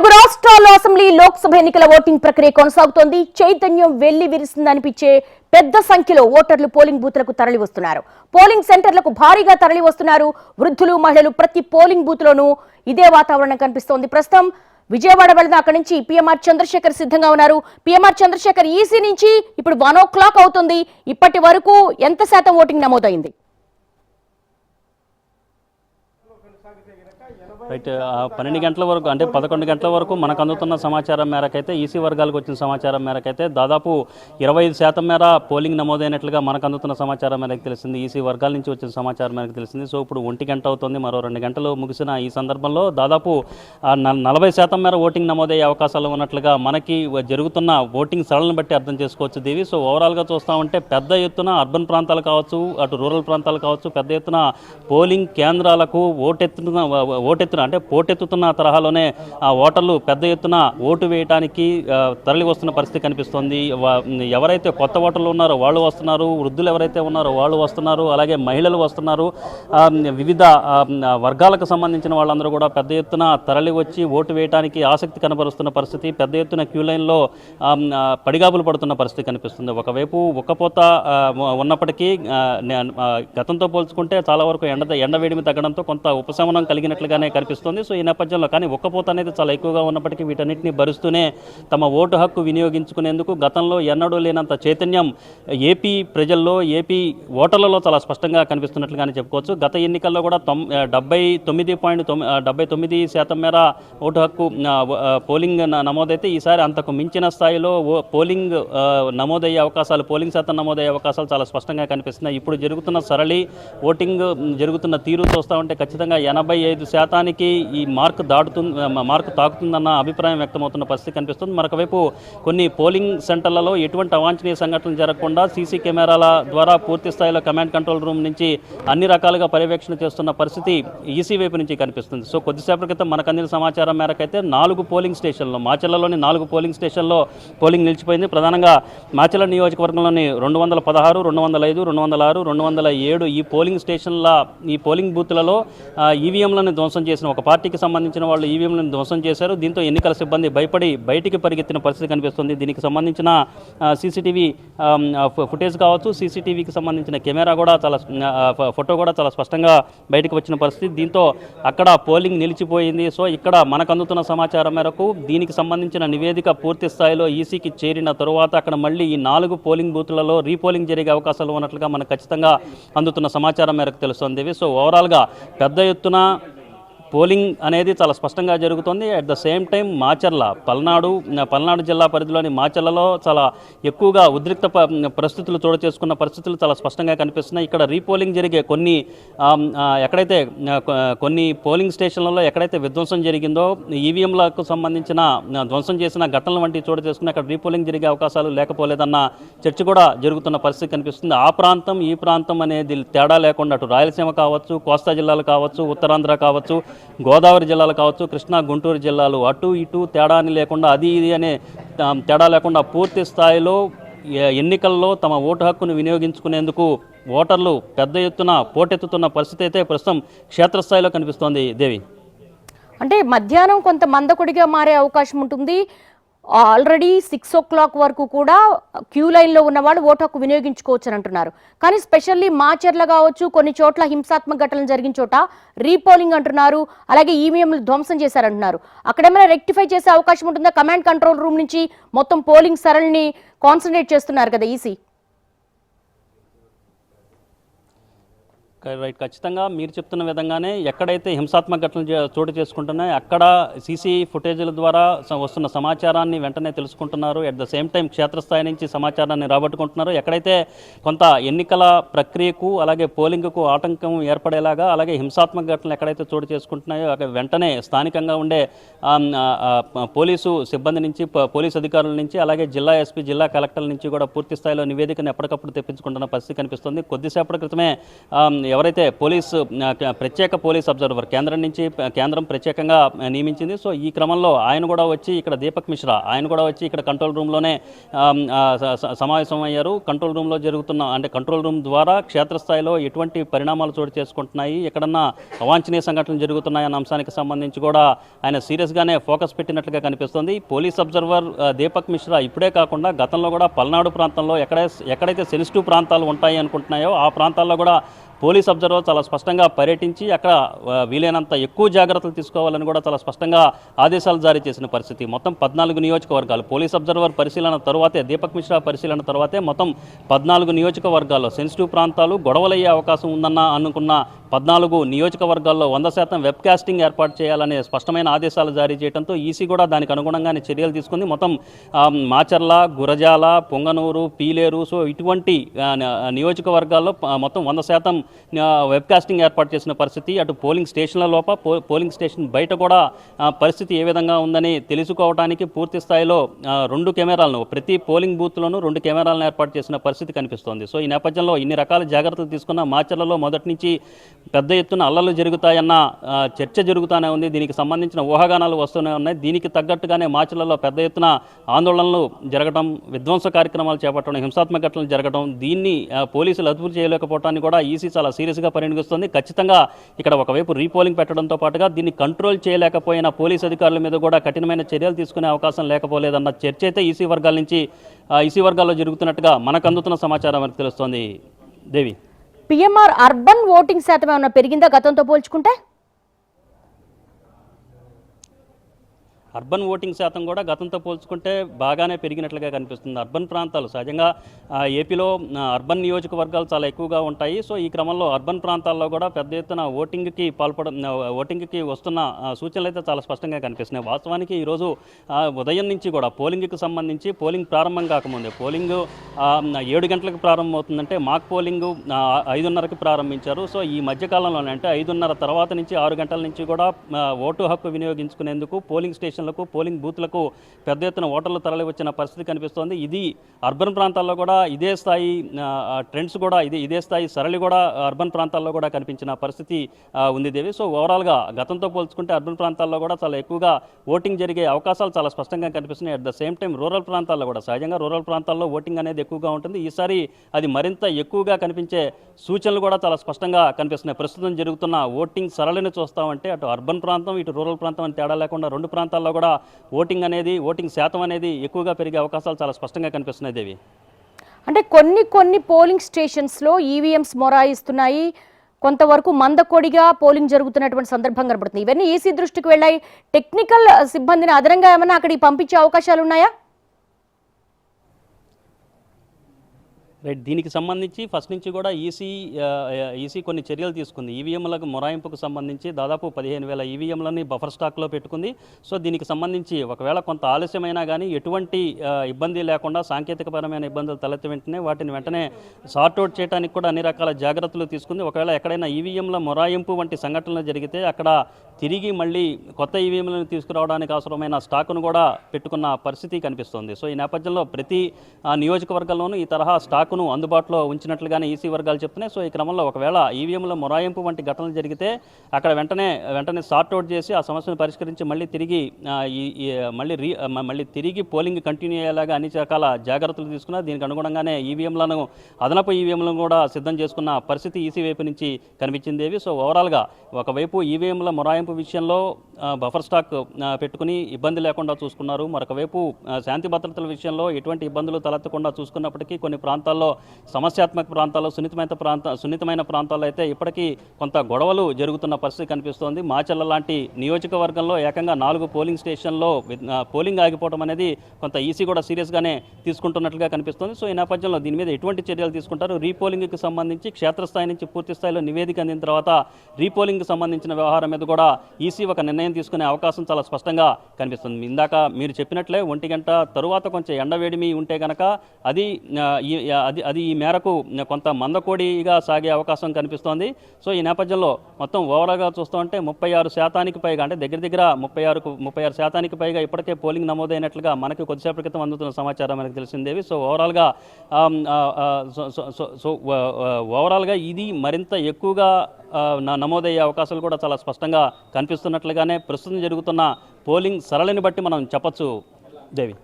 తెలుగు రాష్ట్రాల్లో అసెంబ్లీ లోక్సభ ఎన్నికల ఓటింగ్ ప్రక్రియ కొనసాగుతోంది. చైతన్యం వెళ్లి విరిసిందనిపించే పెద్ద సంఖ్యలో ఓటర్లు పోలింగ్ బూత్లకు తరలి వస్తున్నారు. పోలింగ్ సెంటర్లకు భారీగా తరలి వస్తున్నారు. వృద్ధులు, మహిళలు ప్రతి పోలింగ్ బూత్ లోనూ ఇదే వాతావరణం కనిపిస్తోంది. ప్రస్తుతం విజయవాడ వెళ్దాం. అక్కడి నుంచి పిఎంఆర్ చంద్రశేఖర్ సిద్ధంగా ఉన్నారు. పిఎంఆర్ చంద్రశేఖర్, ఈసీ నుంచి ఇప్పుడు 1 o'clock అవుతుంది. ఇప్పటి వరకు ఎంత శాతం ఓటింగ్ నమోదైంది? రైట్ 12 గంటల వరకు అంటే 11 గంటల వరకు మనకు అందుతున్న సమాచారం మేరకైతే ఈసీ వర్గాలకు వచ్చిన సమాచారం మేరకైతే దాదాపు 25% మేర పోలింగ్ నమోదైనట్లుగా మనకు అందుతున్న సమాచారం మేరకు తెలిసింది. ఈసీ వర్గాల నుంచి వచ్చిన సమాచారం మేరకు తెలిసింది. సో ఇప్పుడు 1 గంట అవుతుంది. మరో 2 గంటలు ముగిసిన ఈ సందర్భంలో దాదాపు 40% మేర ఓటింగ్ నమోదయ్యే అవకాశాలు ఉన్నట్లుగా మనకి జరుగుతున్న ఓటింగ్ సరళను బట్టి అర్థం చేసుకోవచ్చు దేవి. సో ఓవరాల్గా చూస్తూ ఉంటే పెద్ద ఎత్తున అర్బన్ ప్రాంతాలు కావచ్చు, అటు రూరల్ ప్రాంతాలు కావచ్చు, పెద్ద ఎత్తున పోలింగ్ కేంద్రాలకు ఓటెత్తున అంటే పోటెత్తుతున్న తరహాలోనే ఓటర్లు పెద్ద ఎత్తున ఓటు వేయడానికి తరలి వస్తున్న పరిస్థితి కనిపిస్తోంది. ఎవరైతే కొత్త ఓటర్లు ఉన్నారో వాళ్ళు వస్తున్నారు, వృద్ధులు ఎవరైతే ఉన్నారో వాళ్ళు వస్తున్నారు, అలాగే మహిళలు వస్తున్నారు. వివిధ వర్గాలకు సంబంధించిన వాళ్ళందరూ కూడా పెద్ద ఎత్తున తరలి వచ్చి ఓటు వేయడానికి ఆసక్తి కనబరుస్తున్న పరిస్థితి, పెద్ద ఎత్తున క్యూ లైన్లో పడిగాపులు పడుతున్న పరిస్థితి కనిపిస్తుంది. ఒకవైపు ఉక్కపోత ఉన్నప్పటికీ గతంతో పోల్చుకుంటే చాలా వరకు ఎండవేడిమి తగ్గడంతో కొంత ఉపశమనం కలిగినట్లుగానే కనిపిస్తుంది. సో ఈ నేపథ్యంలో కానీ ఉక్కపోత అనేది చాలా ఎక్కువగా ఉన్నప్పటికీ వీటన్నిటిని భరుస్తూనే తమ ఓటు హక్కు వినియోగించుకునేందుకు గతంలో ఎన్నడూ లేనంత చైతన్యం ఏపీ ప్రజల్లో, ఏపీ ఓటర్లలో చాలా స్పష్టంగా కనిపిస్తున్నట్లుగానే చెప్పుకోవచ్చు. గత ఎన్నికల్లో కూడా 79% మేర ఓటు హక్కు పోలింగ్ నమోదైతే ఈసారి అంతకు మించిన స్థాయిలో పోలింగ్ నమోదయ్యే అవకాశాలు, పోలింగ్ శాతం నమోదయ్యే అవకాశాలు చాలా స్పష్టంగా కనిపిస్తున్నాయి. ఇప్పుడు జరుగుతున్న సరళి ఓటింగ్ జరుగుతున్న తీరు చూస్తూ ఉంటే ఖచ్చితంగా 85% ఈ మార్క్ తాకుతుందన్న అభిప్రాయం వ్యక్తమవుతున్న పరిస్థితి కనిపిస్తుంది. మరొకవైపు కొన్ని పోలింగ్ సెంటర్లలో ఎటువంటి అవాంఛనీయ సంఘటనలు జరగకుండా సీసీ కెమెరాల ద్వారా పూర్తి స్థాయిలో కమాండ్ కంట్రోల్ రూమ్ నుంచి అన్ని రకాలుగా పర్యవేక్షణ చేస్తున్న పరిస్థితి ఈసీ వైపు నుంచి కనిపిస్తుంది. సో కొద్దిసేపటి క్రితం మనకు అందిన సమాచారం మేరకైతే 4 పోలింగ్ స్టేషన్లో, మాచర్లలోని 4 పోలింగ్ స్టేషన్లో పోలింగ్ నిలిచిపోయింది. ప్రధానంగా మాచర్ల నియోజకవర్గంలోని 216, 205, 206, 207 ఈ పోలింగ్ స్టేషన్ల ఈ పోలింగ్ బూత్లలో ఈవీఎంలను ధ్వంసం చేసిన ఒక పార్టీకి సంబంధించిన వాళ్ళు ఈవీఎంలను ధ్వంసం చేశారు. దీంతో ఎన్నికల సిబ్బంది భయపడి బయటికి పరిగెత్తిన పరిస్థితి కనిపిస్తుంది. దీనికి సంబంధించిన సీసీటీవీ ఫుటేజ్ కావచ్చు, సీసీటీవీకి సంబంధించిన కెమెరా కూడా ఫోటో కూడా చాలా స్పష్టంగా బయటకు వచ్చిన పరిస్థితి. దీంతో అక్కడ పోలింగ్ నిలిచిపోయింది. సో ఇక్కడ మనకు అందుతున్న సమాచారం మేరకు దీనికి సంబంధించిన నివేదిక పూర్తి స్థాయిలో ఈసీకి చేరిన తరువాత అక్కడ మళ్ళీ ఈ 4 పోలింగ్ బూత్లలో రీపోలింగ్ జరిగే అవకాశాలు ఉన్నట్లుగా మనకు ఖచ్చితంగా అందుతున్న సమాచారం మేరకు తెలుస్తోంది. సో ఓవరాల్గా పెద్ద ఎత్తున పోలింగ్ అనేది చాలా స్పష్టంగా జరుగుతుంది. At the same time Palnadu జిల్లా పరిధిలోని మాచర్లలో చాలా ఎక్కువగా ఉద్రిక్త పరిస్థితులు చోటు చేసుకున్న పరిస్థితులు చాలా స్పష్టంగా కనిపిస్తున్నాయి. ఇక్కడ రీపోలింగ్ జరిగే కొన్ని పోలింగ్ స్టేషన్లలో ఎక్కడైతే విధ్వంసం జరిగిందో, ఈవీఎంలకు సంబంధించిన ధ్వంసం చేసిన ఘటనలు వంటి చోటు చేసుకుని అక్కడ రీపోలింగ్ జరిగే అవకాశాలు లేకపోలేదన్న చర్చ కూడా జరుగుతున్న పరిస్థితి కనిపిస్తుంది. ఆ ప్రాంతం ఈ ప్రాంతం అనేది తేడా లేకుండా అటు రాయలసీమ కావచ్చు, కోస్తా జిల్లాలు కావచ్చు, ఉత్తరాంధ్ర కావచ్చు, గోదావరి జిల్లాలు కావచ్చు, కృష్ణా గుంటూరు జిల్లాలు అటు ఇటు తేడాని లేకుండా అది ఇది అనే తేడా లేకుండా పూర్తి స్థాయిలో ఎన్నికల్లో తమ ఓటు హక్కును వినియోగించుకునేందుకు ఓటర్లు పెద్ద ఎత్తున పోటెత్తుతున్న పరిస్థితి అయితే ప్రస్తుతం క్షేత్రస్థాయిలో కనిపిస్తోంది దేవి. అంటే మధ్యాహ్నం కొంత మందకొడిగా మారే అవకాశం ఉంటుంది. ఆల్రెడీ 6 o'clock వరకు కూడా క్యూ లైన్లో ఉన్నవాళ్ళు ఓటు హక్కు వినియోగించుకోవచ్చు అని అంటున్నారు. కానీ స్పెషల్లీ మాచర్ల కావచ్చు, కొన్ని చోట్ల హింసాత్మక ఘటనలు జరిగిన చోట రీపోలింగ్ అంటున్నారు, అలాగే ఈవీఎంలు ధ్వంసం చేశారంటున్నారు. అక్కడేమైనా రెక్టిఫై చేసే అవకాశం ఉంటుందా? కమాండ్ కంట్రోల్ రూమ్ నుంచి మొత్తం పోలింగ్ సరళిని కాన్సన్ట్రేట్ చేస్తున్నారు కదా ఈసీ. రైట్, ఖచ్చితంగా మీరు చెప్తున్న విధంగానే ఎక్కడైతే హింసాత్మక ఘటనలు చోటు చేసుకుంటున్నాయో అక్కడ సీసీ ఫుటేజీల ద్వారా వస్తున్న సమాచారాన్ని వెంటనే తెలుసుకుంటున్నారు. అట్ ద సేమ్ టైం క్షేత్రస్థాయి నుంచి సమాచారాన్ని రాబట్టుకుంటున్నారు. ఎక్కడైతే కొంత ఎన్నికల ప్రక్రియకు అలాగే పోలింగ్కు ఆటంకం ఏర్పడేలాగా, అలాగే హింసాత్మక ఘటనలు ఎక్కడైతే చోటు చేసుకుంటున్నాయో అక్కడ వెంటనే స్థానికంగా ఉండే పోలీసు సిబ్బంది నుంచి, పోలీసు అధికారుల నుంచి, అలాగే జిల్లా ఎస్పీ, జిల్లా కలెక్టర్ల నుంచి కూడా పూర్తి స్థాయిలో నివేదికను ఎప్పటికప్పుడు తెప్పించుకుంటున్న పరిస్థితి కనిపిస్తుంది. కొద్దిసేపటి క్రితమే ఎవరైతే ప్రత్యేక పోలీస్ అబ్జర్వర్ కేంద్రం ప్రత్యేకంగా నియమించింది. సో ఈ క్రమంలో ఆయన కూడా వచ్చి ఇక్కడ దీపక్ మిశ్రా ఆయన కూడా వచ్చి ఇక్కడ కంట్రోల్ రూమ్లోనే సమావేశం అయ్యారు. కంట్రోల్ రూమ్లో కంట్రోల్ రూమ్ ద్వారా క్షేత్రస్థాయిలో ఎటువంటి పరిణామాలు చోటు చేసుకుంటున్నాయి, ఎక్కడన్నా అవాంఛనీయ సంఘటనలు జరుగుతున్నాయన్న అంశానికి సంబంధించి కూడా ఆయన సీరియస్గానే ఫోకస్ పెట్టినట్లుగా కనిపిస్తుంది. పోలీస్ అబ్జర్వర్ దీపక్ మిశ్రా ఇప్పుడే కాకుండా గతంలో కూడా పల్నాడు ప్రాంతంలో ఎక్కడైతే సెన్సిటివ్ ప్రాంతాలు ఉంటాయి అనుకుంటున్నాయో ఆ ప్రాంతాల్లో కూడా పోలీస్ అబ్జర్వర్ చాలా స్పష్టంగా పర్యటించి అక్కడ వీలైనంత ఎక్కువ జాగ్రత్తలు తీసుకోవాలని కూడా చాలా స్పష్టంగా ఆదేశాలు జారీ చేసిన పరిస్థితి. మొత్తం 14 నియోజకవర్గాలు పోలీస్ అబ్జర్వర్ పరిశీలన తరువాతే, దీపక్ మిశ్రా పరిశీలన తరువాతే మొత్తం 14 నియోజకవర్గాల్లో సెన్సిటివ్ ప్రాంతాలు గొడవలయ్యే అవకాశం ఉందన్న అనుకున్న 14 నియోజకవర్గాల్లో 100% వెబ్ కాస్టింగ్ ఏర్పాటు చేయాలనే స్పష్టమైన ఆదేశాలు జారీ చేయడంతో ఈసీ కూడా దానికి అనుగుణంగానే చర్యలు తీసుకుంది. మొత్తం మాచర్ల, గురజాల, పొంగనూరు, పీలేరు సో ఇటువంటి నియోజకవర్గాల్లో మొత్తం 100% వెబ్ కాస్టింగ్ ఏర్పాటు చేసిన పరిస్థితి. అటు పోలింగ్ స్టేషన్ల లోపల పోలింగ్ స్టేషన్ బయట కూడా పరిస్థితి ఏ విధంగా ఉందని తెలుసుకోవడానికి పూర్తి స్థాయిలో 2 కెమెరాలను ప్రతి పోలింగ్ బూత్లోనూ 2 కెమెరాలను ఏర్పాటు చేసిన పరిస్థితి కనిపిస్తోంది. సో ఈ నేపథ్యంలో ఇన్ని రకాల జాగ్రత్తలు తీసుకున్న మాచర్లలో మొదటి నుంచి పెద్ద ఎత్తున అల్లర్లు జరుగుతాయన్న చర్చ జరుగుతూనే ఉంది. దీనికి సంబంధించిన ఊహాగానాలు వస్తూనే ఉన్నాయి. దీనికి తగ్గట్టుగానే మాచర్లలో పెద్ద ఎత్తున ఆందోళనలు జరగడం, విధ్వంస కార్యక్రమాలు చేపట్టడం, హింసాత్మక ఘటనలు జరగడం, దీన్ని పోలీసులు అదుపు చేయలేకపోవటాన్ని కూడా ఈసీ చాలా సీరియస్గా పరిగణిస్తుంది. ఖచ్చితంగా ఇక్కడ ఒకవైపు రీపోలింగ్ పెట్టడంతో పాటుగా దీన్ని కంట్రోల్ చేయలేకపోయిన పోలీసు అధికారుల మీద కూడా కఠినమైన చర్యలు తీసుకునే అవకాశం లేకపోలేదన్న చర్చ అయితే ఈసీ వర్గాల్లో జరుగుతున్నట్టుగా మనకు అందుతున్న సమాచారం మనకు తెలుస్తోంది. దేవి, పిఎంఆర్ అర్బన్ ఓటింగ్ శాతం ఏమైనా పెరిగిందా గతంతో పోల్చుకుంటే? అర్బన్ ఓటింగ్ శాతం కూడా గతంతో పోల్చుకుంటే బాగానే పెరిగినట్లుగా కనిపిస్తుంది. అర్బన్ ప్రాంతాలు సహజంగా ఏపీలో అర్బన్ నియోజకవర్గాలు చాలా ఎక్కువగా ఉంటాయి. సో ఈ క్రమంలో అర్బన్ ప్రాంతాల్లో కూడా పెద్ద ఎత్తున ఓటింగ్కి వస్తున్న సూచనలు అయితే చాలా స్పష్టంగా కనిపిస్తున్నాయి. వాస్తవానికి ఈరోజు ఉదయం నుంచి కూడా పోలింగ్ ప్రారంభం కాకముందే పోలింగ్ 7 గంటలకు ప్రారంభమవుతుందంటే మాక్ పోలింగ్ 5:30కి ప్రారంభించారు. సో ఈ మధ్యకాలంలోనే అంటే 5:30 తర్వాత నుంచి 6 గంటల నుంచి కూడా ఓటు హక్కు వినియోగించుకునేందుకు పోలింగ్ స్టేషన్లకు, పోలింగ్ బూత్లకు పెద్ద ఎత్తున ఓటర్లు తరలి వచ్చిన పరిస్థితి కనిపిస్తోంది. ఇది అర్బన్ ప్రాంతాల్లో కూడా ఇదే స్థాయి ట్రెండ్స్ కూడా ఇదే స్థాయి సరళి కూడా అర్బన్ ప్రాంతాల్లో కూడా కనిపించిన పరిస్థితి ఉంది దేవి. సో ఓవరాల్గా గతంతో పోల్చుకుంటే అర్బన్ ప్రాంతాల్లో కూడా చాలా ఎక్కువగా ఓటింగ్ జరిగే అవకాశాలు చాలా స్పష్టంగా కనిపిస్తున్నాయి. At the same time rural ప్రాంతాల్లో కూడా సహజంగా రూరల్ ప్రాంతాల్లో ఓటింగ్ అనేది ఎక్కువగా ఉంటుంది. ఈసారి అది మరింత ఎక్కువగా కనిపించే సూచనలు కూడా చాలా స్పష్టంగా కనిపిస్తున్నాయి. ప్రస్తుతం జరుగుతున్న ఓటింగ్ సరళిని చూస్తామంటే అటు అర్బన్ ప్రాంతం ఇటు రూరల్ ప్రాంతం అని తేడా లేకుండా 2 ప్రాంతాల్లో కూడా ఓటింగ్ శాతం అనేది ఎక్కువగా పెరిగే అవకాశాలు చాలా స్పష్టంగా కనిపిస్తున్నాయి దేవి. అంటే కొన్ని పోలింగ్ స్టేషన్స్లో ఈవీఎంస్ మొరాయిస్తున్నాయి, కొంతవరకు మందకొడిగా పోలింగ్ జరుగుతున్నటువంటి సందర్భం కనబడుతుంది. ఇవన్నీ ఈసీ దృష్టికి వెళ్ళాయి. టెక్నికల్ సిబ్బందిని అదనంగా ఏమైనా అక్కడికి పంపించే అవకాశాలు ఉన్నాయా? రైట్, దీనికి సంబంధించి ఫస్ట్ నుంచి కూడా ఈసీ కొన్ని చర్యలు తీసుకుంది. ఈవీఎంలకు మొరాయింపుకు సంబంధించి దాదాపు 15,000 ఈవీఎంలని బఫర్ స్టాక్లో పెట్టుకుంది. సో దీనికి సంబంధించి ఒకవేళ కొంత ఆలస్యమైనా కానీ ఎటువంటి ఇబ్బంది లేకుండా సాంకేతికపరమైన ఇబ్బందులు తలెత్తి వాటిని వెంటనే సార్ట్అవుట్ చేయడానికి కూడా అన్ని రకాల జాగ్రత్తలు తీసుకుంది. ఒకవేళ ఎక్కడైనా ఈవీఎంల మొరాయింపు వంటి సంఘటనలు జరిగితే అక్కడ తిరిగి మళ్ళీ కొత్త ఈవీఎంలను తీసుకురావడానికి అవసరమైన స్టాకును కూడా పెట్టుకున్న పరిస్థితి కనిపిస్తోంది. సో ఈ నేపథ్యంలో ప్రతి నియోజకవర్గంలోనూ ఈ తరహా స్టాకును అందుబాటులో ఉంచినట్లుగానే ఈసీ వర్గాలు చెప్తున్నాయి. సో ఈ క్రమంలో ఒకవేళ ఈవీఎంల మొరాయింపు వంటి ఘటనలు జరిగితే అక్కడ వెంటనే సార్ట్అవుట్ చేసి ఆ సమస్యను పరిష్కరించి మళ్ళీ తిరిగి పోలింగ్ కంటిన్యూ అయ్యేలాగా అన్ని రకాల జాగ్రత్తలు తీసుకున్నారు. దీనికి అనుగుణంగానే అదనపు ఈవీఎంలను కూడా సిద్ధం చేసుకున్న పరిస్థితి ఈసీ వైపు నుంచి కనిపించింది. సో ఓవరాల్గా ఒకవైపు ఈవీఎంల మొరాయింపు విషయంలో బఫర్ స్టాక్ పెట్టుకుని ఇబ్బంది లేకుండా చూసుకున్నారు. మరొకవైపు శాంతి భద్రతల విషయంలో ఎటువంటి ఇబ్బందులు తలెత్తకుండా చూసుకున్నప్పటికీ కొన్ని ప్రాంతాల్లో సమస్యాత్మక ప్రాంతాల్లో సున్నితమైన ప్రాంతాల్లో అయితే ఇప్పటికీ కొంత గొడవలు జరుగుతున్న పరిస్థితి కనిపిస్తోంది. మాచర్ల లాంటి నియోజకవర్గంలో ఏకంగా 4 పోలింగ్ స్టేషన్లో పోలింగ్ ఆగిపోవడం అనేది కొంత ఈసీ కూడా సీరియస్గానే తీసుకుంటున్నట్లుగా కనిపిస్తోంది. సో ఈ నేపథ్యంలో దీని మీద ఎటువంటి చర్యలు తీసుకుంటారు, రీపోలింగ్కి సంబంధించి క్షేత్రస్థాయి నుంచి పూర్తి స్థాయిలో నివేదిక అందిన తర్వాత రీపోలింగ్కి సంబంధించిన వ్యవహారం మీద కూడా ఈసీ ఒక నిర్ణయం తీసుకునే అవకాశం చాలా స్పష్టంగా కనిపిస్తుంది. ఇందాక మీరు చెప్పినట్లే 1 గంట తరువాత కొంచెం ఎండవేడిమి ఉంటే కనుక అది ఈ మేరకు కొంత మందకోడిగా సాగే అవకాశం కనిపిస్తోంది. సో ఈ నేపథ్యంలో మొత్తం ఓవరాల్గా చూస్తుంటే 36% పైగా, అంటే దగ్గర 36% పైగా ఇప్పటికే పోలింగ్ నమోదైనట్లుగా మనకి కొద్దిసేపటి క్రితం అందుతున్న సమాచారం మనకు తెలిసిందేవి. సో ఓవరాల్గా ఇది మరింత ఎక్కువగా నమోదయ్యే అవకాశాలు కూడా చాలా స్పష్టంగా కనిపిస్తున్నట్లుగానే ప్రస్తుతం జరుగుతున్న పోలింగ్ సరళిని బట్టి మనం చెప్పొచ్చు దేవి.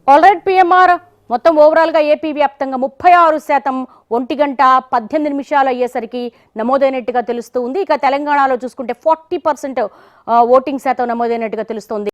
ఆల్రైట్ పిఎంఆర్, మొత్తం ఓవరాల్గా ఏపీ వ్యాప్తంగా 36% 1:18 అయ్యేసరికి నమోదైనట్టుగా తెలుస్తుంది. ఇక తెలంగాణలో చూసుకుంటే 40% ఓటింగ్ శాతం నమోదైనట్టుగా తెలుస్తోంది.